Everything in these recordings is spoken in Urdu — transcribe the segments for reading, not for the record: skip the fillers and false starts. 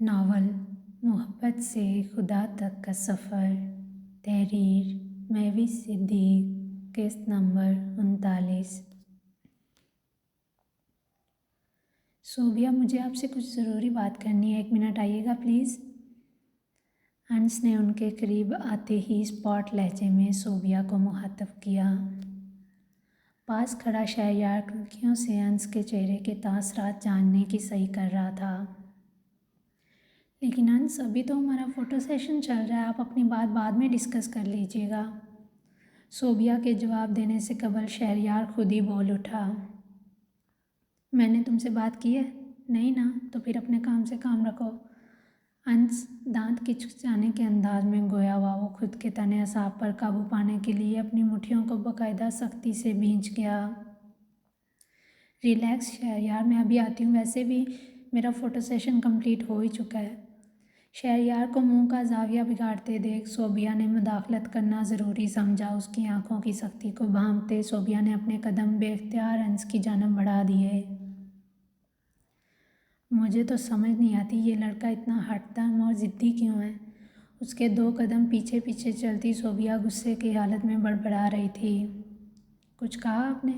ناول محبت سے خدا تک کا سفر، تحریر مہوش صدیق، قسط نمبر 39۔ صوبیہ، مجھے آپ سے کچھ ضروری بات کرنی ہے، 1 منٹ آئیے گا پلیز۔ انس نے ان کے قریب آتے ہی اسپاٹ لہجے میں صوبیہ کو مخاطب کیا۔ پاس کھڑا شہریار کھڑکیوں سے انس کے چہرے کے تاثرات جاننے کی صحیح کر رہا تھا۔ لیکن انس، ابھی تو ہمارا فوٹو سیشن چل رہا ہے، آپ اپنی بات بعد میں ڈسکس کر لیجیے گا۔ صوبیہ کے جواب دینے سے قبل شہریار خود ہی بول اٹھا۔ میں نے تم سے بات کی ہے؟ نہیں نا، تو پھر اپنے کام سے کام رکھو۔ انس دانت کچکچانے کے انداز میں گویا ہوا وہ خود کے تن اعصاب پر قابو پانے کے لیے اپنی مٹھیوں کو باقاعدہ سختی سے بھینچ گیا۔ ریلیکس شہریار، میں ابھی آتی ہوں، ویسے بھی میرا فوٹو سیشن کمپلیٹ ہو ہی چکا ہے۔ شہریار کو منہ کا زاویہ بگاڑتے دیکھ صوبیہ نے مداخلت کرنا ضروری سمجھا۔ اس کی آنکھوں کی سختی کو بھانپتے صوبیہ نے اپنے قدم بے اختیار انس کی جانب بڑھا دیے۔ مجھے تو سمجھ نہیں آتی یہ لڑکا اتنا ہٹ دم اور ضدی کیوں ہے۔ اس کے 2 قدم پیچھے پیچھے چلتی صوبیہ غصے کی حالت میں بڑبڑا رہی تھی۔ کچھ کہا آپ نے؟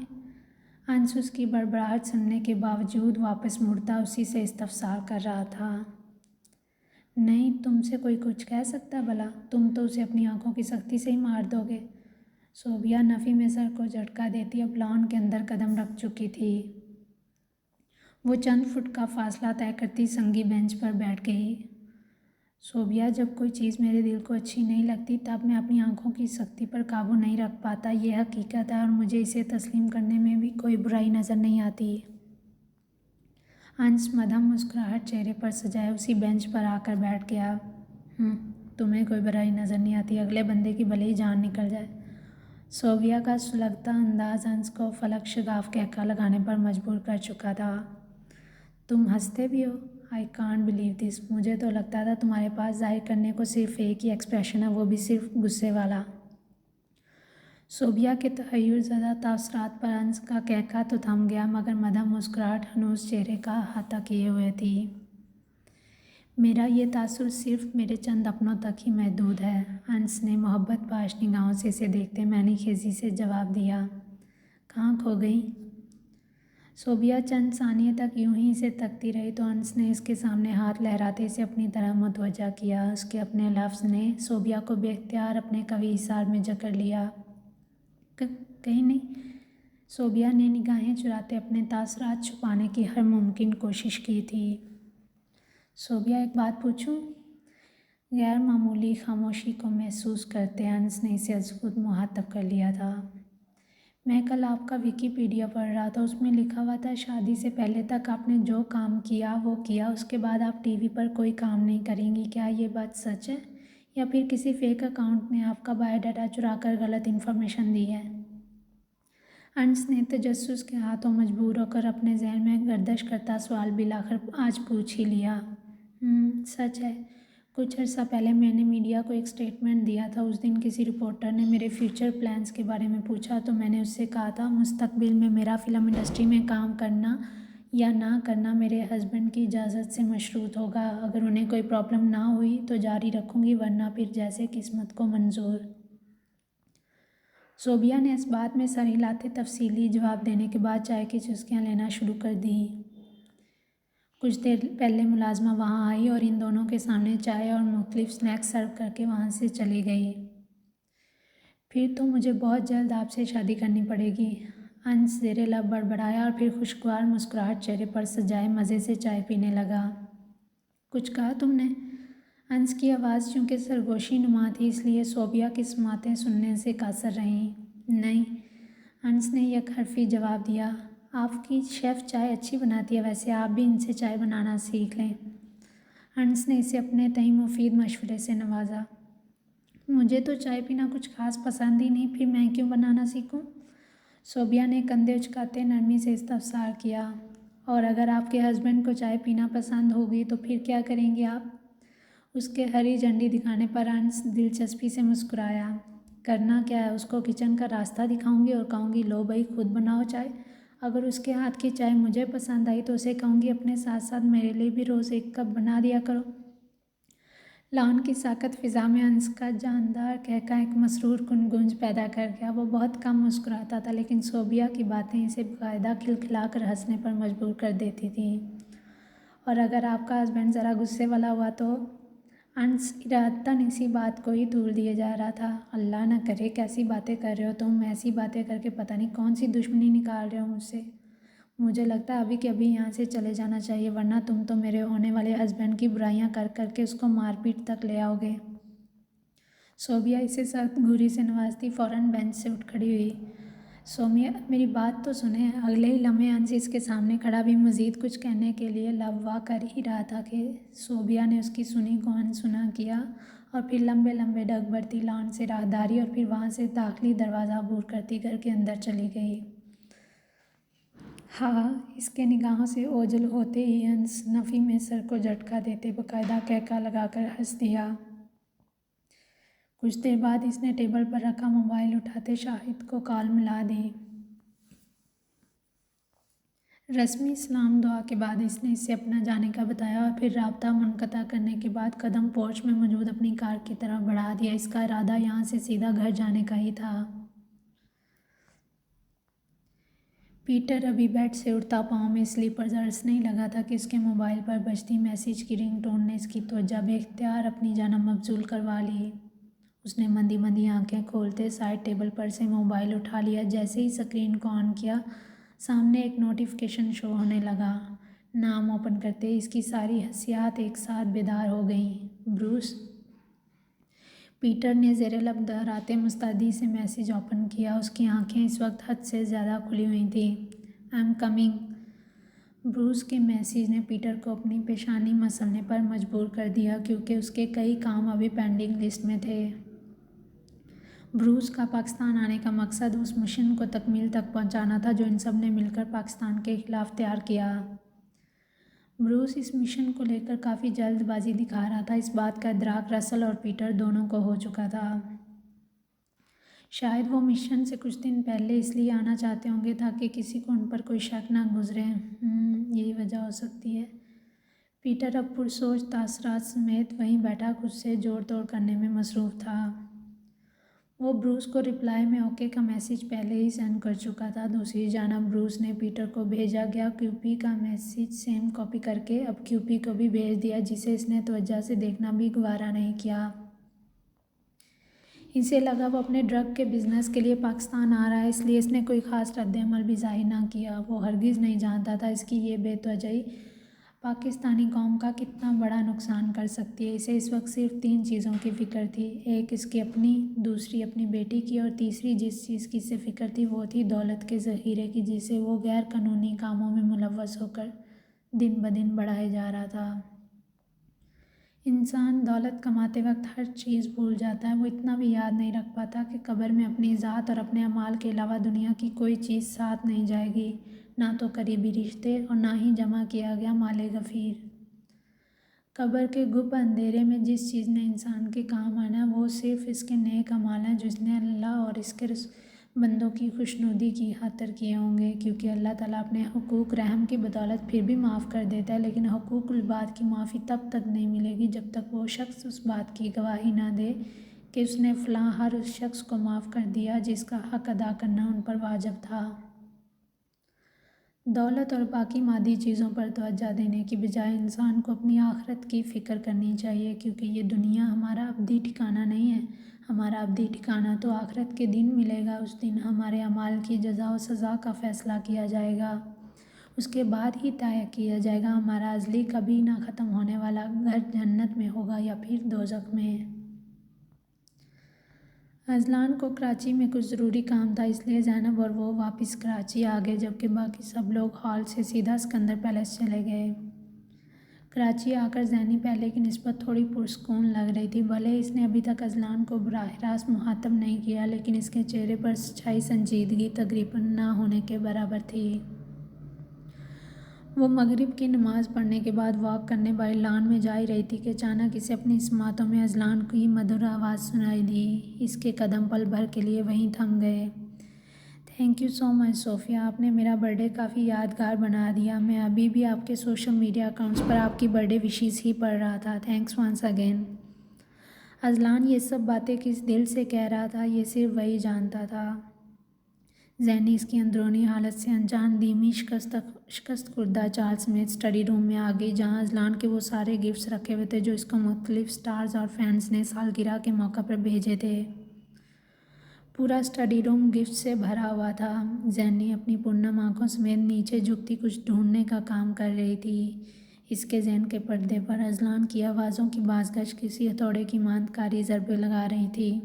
انس اس کی بڑبڑاہٹ سننے کے باوجود واپس مڑتا اسی سے استفسار کر رہا تھا۔ نہیں، تم سے کوئی کچھ کہہ سکتا بھلا؟ تم تو اسے اپنی آنکھوں کی سختی سے ہی مار دو گے۔ صوبیہ نفی میں سر کو جھٹکا دیتی اب لان کے اندر قدم رکھ چکی تھی۔ وہ چند فٹ کا فاصلہ طے کرتی سنگی بینچ پر بیٹھ گئی۔ صوبیہ، جب کوئی چیز میرے دل کو اچھی نہیں لگتی تب میں اپنی آنکھوں کی سختی پر قابو نہیں رکھ پاتا، یہ حقیقت ہے اور مجھے اسے تسلیم کرنے میں بھی کوئی برائی نظر نہیں آتی۔ انس مدھم مسکراہٹ چہرے پر سجائے اسی بینچ پر آ کر بیٹھ گیا۔ تمہیں کوئی برائی نظر نہیں آتی، اگلے بندے کی بھلے ہی جان نکل جائے۔ صوبیہ کا سلگتا انداز انس کو فلک شگاف قہقہہ لگانے پر مجبور کر چکا تھا۔ تم ہنستے بھی ہو؟ I can't believe this. مجھے تو لگتا تھا تمہارے پاس ظاہر کرنے کو صرف ایک ہی ایکسپریشن ہے، وہ بھی صرف غصے والا۔ صوبیہ کے تحیر زدہ تاثرات پر انس کا قہقہہ تو تھم گیا مگر مدھم مسکراہٹ ہنوز چہرے کا احاطہ کیے ہوئے تھی۔ میرا یہ تاثر صرف میرے چند اپنوں تک ہی محدود ہے، انس نے محبت پاش نگاہوں سے اسے دیکھتے معنی خیزی سے جواب دیا۔ کہاں کھو گئی؟ صوبیہ چند ثانیے تک یوں ہی اسے تکتی رہی تو انس نے اس کے سامنے ہاتھ لہراتے اسے اپنی طرف متوجہ کیا۔ اس کے اپنے لفظ نے صوبیہ کو بے اختیار اپنے قوی حصار میں جکڑ لیا۔ کہیں نہیں؟ صوبیہ نے نگاہیں چراتے اپنے تاثرات چھپانے کی ہر ممکن کوشش کی تھی۔ صوبیہ، ایک بات پوچھوں؟ غیر معمولی خاموشی کو محسوس کرتے انس نے اسے از خود مخاطب کر لیا تھا۔ میں کل آپ کا ویکیپیڈیا پڑھ رہا تھا، اس میں لکھا ہوا تھا شادی سے پہلے تک آپ نے جو کام کیا وہ کیا، اس کے بعد آپ ٹی وی پر کوئی کام نہیں کریں گی، کیا یہ بات سچ ہے یا پھر کسی فیک اکاؤنٹ نے آپ کا بایو ڈاٹا چرا کر غلط انفارمیشن دی ہے؟ انس نے تجسس کے ہاتھوں مجبور ہو کر اپنے ذہن میں گردش کرتا سوال بالآخر آج پوچھ ہی لیا۔ سچ ہے، کچھ عرصہ پہلے میں نے میڈیا کو ایک سٹیٹمنٹ دیا تھا۔ اس دن کسی رپورٹر نے میرے فیوچر پلانز کے بارے میں پوچھا تو میں نے اس سے کہا تھا مستقبل میں میرا فلم انڈسٹری میں کام کرنا یا نہ کرنا میرے ہسبینڈ کی اجازت سے مشروط ہوگا، اگر انہیں کوئی پرابلم نہ ہوئی تو جاری رکھوں گی ورنہ پھر جیسے قسمت کو منظور۔ صوبیہ نے اس بات میں سر ہلاتے تفصیلی جواب دینے کے بعد چائے کی چسکیاں لینا شروع کر دیں۔ کچھ دیر پہلے ملازمہ وہاں آئی اور ان دونوں کے سامنے چائے اور مختلف سنیکس سرو کر کے وہاں سے چلی گئی۔ پھر تو مجھے بہت جلد آپ سے شادی کرنی پڑے گی، انس زیر لب بڑبڑایا اور پھر خوشگوار مسکراہٹ چہرے پر سجائے مزے سے چائے پینے لگا۔ کچھ کہا تم نے؟ انس کی آواز چونکہ سرگوشی نما تھی اس لیے صوبیہ کی سماعتیں سننے سے قاصر رہیں۔ نہیں، انس نے یک حرفی جواب دیا۔ آپ کی شیف چائے اچھی بناتی ہے، ویسے آپ بھی ان سے چائے بنانا سیکھ لیں۔ انس نے اسے اپنے تئیں مفید مشورے سے نوازا۔ مجھے تو چائے پینا کچھ خاص پسند ہی نہیں، پھر میں کیوں بنانا سیکھوں؟ صوبیہ نے کندھے اچکاتے نرمی سے استفسار کیا۔ اور اگر آپ کے ہسبینڈ کو چائے پینا پسند ہوگی تو پھر کیا کریں گے آپ؟ اس کے ہری جھنڈی دکھانے پر انس دلچسپی سے مسکرایا۔ کرنا کیا ہے، اس کو کچن کا راستہ دکھاؤں گی اور کہوں گی لو بھائی خود بناؤ چائے، اگر اس کے ہاتھ کی چائے مجھے پسند آئی تو اسے کہوں گی اپنے ساتھ ساتھ میرے لیے بھی روز 1 کپ بنا دیا کرو۔ لان کی ساکت فضا میں انس کا جاندار کہکا ایک مسرور کن گونج پیدا کر گیا۔ وہ بہت کم مسکراتا تھا، لیکن صوبیہ کی باتیں اسے باقاعدہ کھلکھلا کر ہنسنے پر مجبور کر دیتی تھیں۔ اور اگر آپ کا ہسبینڈ ذرا غصے والا ہوا تو؟ انس ارادتاً اسی بات کو ہی دور دیے جا رہا تھا۔ اللہ نہ کرے، کیسی باتیں کر رہے ہو تم؟ ایسی باتیں کر کے پتہ نہیں کون سی دشمنی نکال رہے ہو مجھ سے۔ مجھے لگتا ہے ابھی کہ ابھی یہاں سے چلے جانا چاہیے، ورنہ تم تو میرے ہونے والے ہسبینڈ کی برائیاں کر کر کے اس کو مار پیٹ تک لے آؤ گے۔ صوبیہ اسے سخت گھوری سے نوازتی فوراً بینچ سے اٹھ کھڑی ہوئی۔ سومیہ میری بات تو سنیں۔ اگلے ہی لمحے انس اس کے سامنے کھڑا بھی مزید کچھ کہنے کے لیے لب وا کر ہی رہا تھا کہ صوبیہ نے اس کی سنی کو انسنا کیا اور پھر لمبے لمبے ڈگ بھرتی لان سے راہداری اور پھر وہاں سے داخلی دروازہ عبور کرتی گھر کے اندر چلی گئی۔ ہاں، اس کے نگاہوں سے اوجھل ہوتے ہی انس نفی میں سر کو جھٹکا دیتے باقاعدہ کہکا لگا کر ہنس دیا۔ کچھ دیر بعد اس نے ٹیبل پر رکھا موبائل اٹھاتے شاہد کو کال ملا دی۔ رسمی سلام دعا کے بعد اس نے اسے اپنا جانے کا بتایا اور پھر رابطہ منقطع کرنے کے بعد قدم پورچ میں موجود اپنی کار کی طرف بڑھا دیا۔ اس کا ارادہ یہاں سے سیدھا گھر جانے کا ہی تھا۔ پیٹر ابھی بیڈ سے اٹھتا پاؤں میں سلیپرز ارسنے لگا تھا کہ اس کے موبائل پر بجتی میسیج کی رنگ ٹون نے اس کی توجہ بے اختیار اپنی جانب مبذول کروا لی۔ اس نے مندی مندی آنکھیں کھولتے سائڈ ٹیبل پر سے موبائل اٹھا لیا۔ جیسے ہی سکرین کو آن کیا، سامنے ایک نوٹیفیکیشن شو ہونے لگا۔ نام اوپن کرتے ہی اس کی ساری حسیات ایک ساتھ بیدار ہو گئیں۔ بروس! پیٹر نے زیر لب دہراتے مستعدی سے میسیج اوپن کیا۔ اس کی آنکھیں اس وقت حد سے زیادہ کھلی ہوئی تھیں۔ "I am coming". بروس کے میسیج نے پیٹر کو اپنی پیشانی مسلنے پر مجبور کر دیا کیونکہ اس کے کئی کام ابھی پینڈنگ لسٹ میں تھے۔ بروس کا پاکستان آنے کا مقصد اس مشن کو تکمیل تک پہنچانا تھا جو ان سب نے مل کر پاکستان کے خلاف تیار کیا۔ بروس اس مشن کو لے کر کافی جلد بازی دکھا رہا تھا۔ اس بات کا ادراک رسل اور پیٹر دونوں کو ہو چکا تھا۔ شاید وہ مشن سے کچھ دن پہلے اس لیے آنا چاہتے ہوں گے تاکہ کسی کو ان پر کوئی شک نہ گزرے۔ یہی وجہ ہو سکتی ہے۔ پیٹر اب پرسوچ تاثرات سمیت وہیں بیٹھا خود سے جوڑ توڑ کرنے میں مصروف تھا۔ وہ بروس کو رپلائی میں اوکے کا میسیج پہلے ہی سینڈ کر چکا تھا۔ دوسری جانب بروس نے پیٹر کو بھیجا گیا کیوپی کا میسیج سیم کاپی کر کے اب کیوپی کو بھی بھیج دیا، جسے اس نے توجہ سے دیکھنا بھی گوارا نہیں کیا۔ اسے لگا وہ اپنے ڈرگ کے بزنس کے لیے پاکستان آ رہا ہے، اس لیے اس نے کوئی خاص رد عمل بھی ظاہر نہ کیا۔ وہ ہرگز نہیں جانتا تھا اس کی یہ بے توجہی پاکستانی قوم کا کتنا بڑا نقصان کر سکتی ہے۔ اسے اس وقت صرف 3 چیزوں کی فکر تھی، ایک اس کی اپنی، دوسری اپنی بیٹی کی اور تیسری جس چیز کی اسے فکر تھی وہ تھی دولت کے ذخیرے کی، جسے وہ غیر قانونی کاموں میں ملوث ہو کر دن بدن بڑھائے جا رہا تھا۔ انسان دولت کماتے وقت ہر چیز بھول جاتا ہے۔ وہ اتنا بھی یاد نہیں رکھ پاتا کہ قبر میں اپنی ذات اور اپنے اعمال کے علاوہ دنیا کی کوئی چیز ساتھ نہیں جائے گی، نہ تو قریبی رشتے اور نہ ہی جمع کیا گیا مال غفیر۔ قبر کے گپ اندھیرے میں جس چیز نے انسان کے کام آنا ہے وہ صرف اس کے نیک اعمال ہیں جو اس نے اللہ اور اس کے بندوں کی خوشنودی کی خاطر کیے ہوں گے، کیونکہ اللہ تعالیٰ اپنے حقوق رحم کی بدولت پھر بھی معاف کر دیتا ہے، لیکن حقوق العباد کی معافی تب تک نہیں ملے گی جب تک وہ شخص اس بات کی گواہی نہ دے کہ اس نے فلاں ہر اس شخص کو معاف کر دیا جس کا حق ادا کرنا ان پر واجب تھا۔ دولت اور باقی مادی چیزوں پر توجہ دینے کی بجائے انسان کو اپنی آخرت کی فکر کرنی چاہیے، کیونکہ یہ دنیا ہمارا ابدی ٹھکانہ نہیں ہے۔ ہمارا ابدی ٹھکانہ تو آخرت کے دن ملے گا۔ اس دن ہمارے اعمال کی جزا و سزا کا فیصلہ کیا جائے گا۔ اس کے بعد ہی طے کیا جائے گا ہمارا ازلی کبھی نہ ختم ہونے والا گھر جنت میں ہوگا یا پھر دوزخ میں۔ اذلان کو کراچی میں کچھ ضروری کام تھا، اس لیے زینب اور وہ واپس کراچی آ گئے، جبکہ باقی سب لوگ ہال سے سیدھا سکندر پیلس چلے گئے۔ کراچی آ کر زینی پہلے کی نسبت تھوڑی پرسکون لگ رہی تھی۔ بھلے اس نے ابھی تک اذلان کو براہ راست مخاطب نہیں کیا، لیکن اس کے چہرے پر سچائی سنجیدگی تقریباً نہ ہونے کے برابر تھی۔ وہ مغرب کی نماز پڑھنے کے بعد واک کرنے باہر لان میں جا ہی رہی تھی کہ اچانک اسے اپنی سماعتوں میں اذلان کی مدھر آواز سنائی دی۔ اس کے قدم پل بھر کے لیے وہیں تھم گئے۔ "تھینک یو سو مچ صوفیہ، آپ نے میرا برتھ ڈے کافی یادگار بنا دیا۔ میں ابھی بھی آپ کے سوشل میڈیا اکاؤنٹس پر آپ کی برتھ ڈے وشز ہی پڑھ رہا تھا۔ Thanks once again". اذلان یہ سب باتیں کس دل سے کہہ رہا تھا یہ صرف وہی جانتا تھا۔ ذہن نے اس کی اندرونی حالت سے انجان دھیمی شکست خوردہ چال سمیت اسٹڈی روم میں آ گئی، جہاں اذلان کے وہ سارے گفٹس رکھے ہوئے تھے جو اس کو مختلف اسٹارز اور فینس نے سالگرہ کے موقع پر بھیجے تھے۔ پورا اسٹڈی روم گفٹ سے بھرا ہوا تھا۔ ذہن نے اپنی پرنم آنکھوں سمیت نیچے جھکتی کچھ ڈھونڈنے کا کام کر رہی تھی۔ اس کے ذہن کے پردے پر اذلان کی آوازوں کی باز گشت کسی ہتھوڑے کی مانند کاری ضربیں لگا رہی تھی۔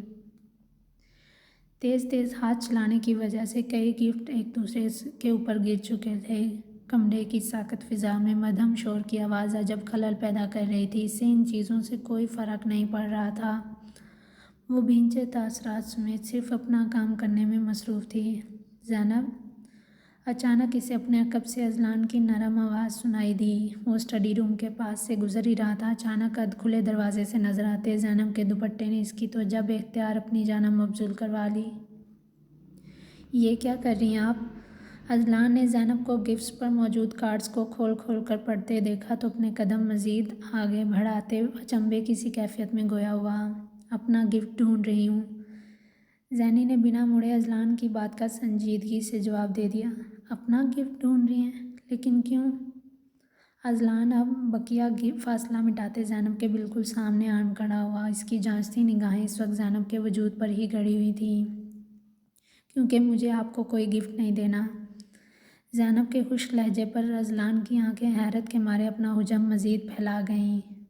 تیز تیز ہاتھ چلانے کی وجہ سے کئی گفٹ ایک دوسرے کے اوپر گر چکے تھے۔ کمرے کی ساکت فضا میں مدھم شور کی آواز عجب خلل پیدا کر رہی تھی۔ اس سے ان چیزوں سے کوئی فرق نہیں پڑ رہا تھا۔ وہ بھینچے تاثرات سمیت صرف اپنا کام کرنے میں مصروف تھی۔ زینب! اچانک اسے اپنے عقب سے اذلان کی نرم آواز سنائی دی۔ وہ اسٹڈی روم کے پاس سے گزر ہی رہا تھا، اچانک ادھ کھلے دروازے سے نظر آتے زینب کے دوپٹے نے اس کی توجہ بے اختیار اپنی جانب مبذول کروا لی۔ یہ کیا کر رہی ہیں آپ؟ اذلان نے زینب کو گفٹس پر موجود کارڈز کو کھول کھول کر پڑھتے دیکھا تو اپنے قدم مزید آگے بڑھاتے اچنبھے کی سی کیفیت میں گویا ہوا۔ اپنا گفٹ ڈھونڈ رہی ہوں۔ زینی نے بنا مڑے اذلان کی بات کا سنجیدگی سے جواب دے دیا۔ اپنا گفٹ ڈھونڈ رہی ہیں؟ لیکن کیوں؟ اذلان اب بقیہ فاصلہ مٹاتے زینب کے بالکل سامنے آن کھڑا ہوا۔ اس کی جانچتی نگاہیں اس وقت زینب کے وجود پر ہی گڑی ہوئی تھیں۔ کیونکہ مجھے آپ کو کوئی گفٹ نہیں دینا۔ زینب کے خشک لہجے پر اذلان کی آنکھیں حیرت کے مارے اپنا حجم مزید پھیلا گئیں۔